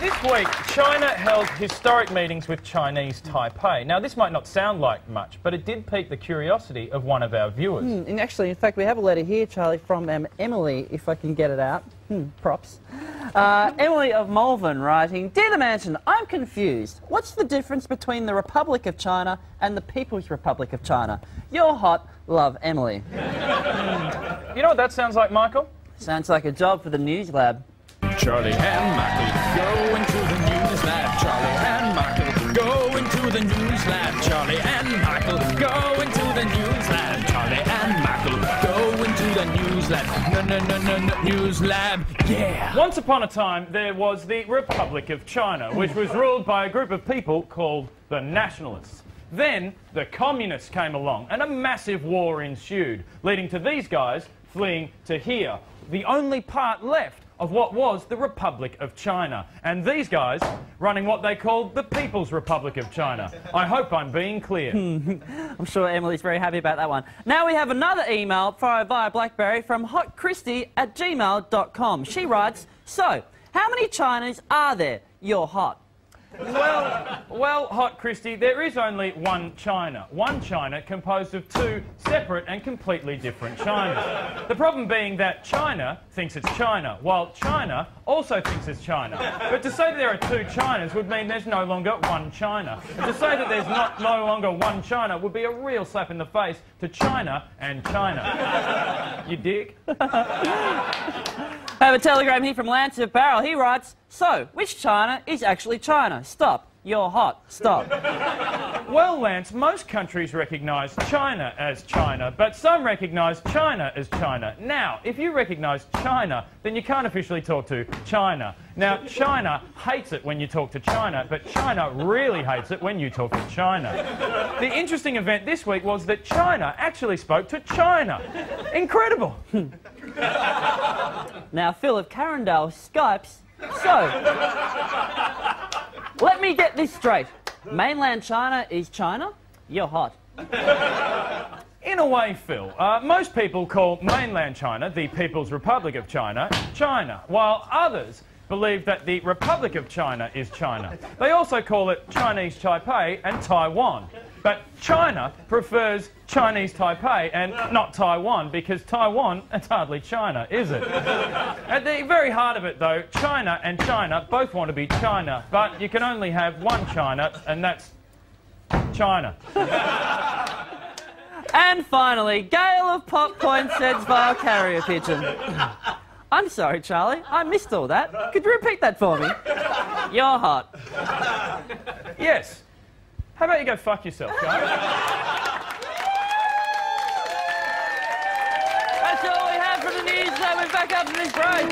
This week, China held historic meetings with Chinese Taipei. Now, this might not sound like much, but it did pique the curiosity of one of our viewers. And actually, in fact, we have a letter here, Charlie, from Emily, if I can get it out. Props. Emily of Malvern writing, Dear the Mansion, I'm confused. What's the difference between the Republic of China and the People's Republic of China? You're hot. Love, Emily. You know what that sounds like, Michael? Sounds like a job for the News Lab. Charlie and Michael go into the news lab. Charlie and Michael go into the news lab. Charlie and Michael go into the news lab. Charlie and Michael go into the news lab. News lab, yeah. Once upon a time, there was the Republic of China, which was ruled by a group of people called the Nationalists. Then the Communists came along and a massive war ensued, leading to these guys fleeing to here, the only part left of what was the Republic of China. And these guys running what they called the People's Republic of China. I hope I'm being clear. I'm sure Emily's very happy about that one. Now we have another email via BlackBerry from hotchristy@gmail.com. She writes, So, how many Chinas are there? You're hot. Well, Hot Christy, there is only one China. One China composed of two separate and completely different Chinas. The problem being that China thinks it's China, while China also thinks it's China. But to say that there are two Chinas would mean there's no longer one China. And to say that there's no longer one China would be a real slap in the face to China and China. You dig? I have a telegram here from Lance of Barrel. He writes, So, which China is actually China? Stop. You're hot. Stop. Well, Lance, most countries recognise China as China, but some recognise China as China. Now, if you recognise China, then you can't officially talk to China. Now, China hates it when you talk to China, but China really hates it when you talk to China. The interesting event this week was that China actually spoke to China. Incredible. Now, Phil of Carindale Skypes, So, let me get this straight. Mainland China is China? You're hot. In a way, Phil, most people call mainland China, the People's Republic of China, China, while others believe that the Republic of China is China. They also call it Chinese Taipei and Taiwan. But China prefers Chinese Taipei and not Taiwan, because Taiwan, it's hardly China, is it? At the very heart of it, though, China and China both want to be China, but you can only have one China, and that's China. And finally, Gail of Popcorn sends via carrier pigeon. I'm sorry, Charlie, I missed all that. Could you repeat that for me? You're hot. Yes. How about you go fuck yourself, guys? That's all we have for the news. We're back up to this break.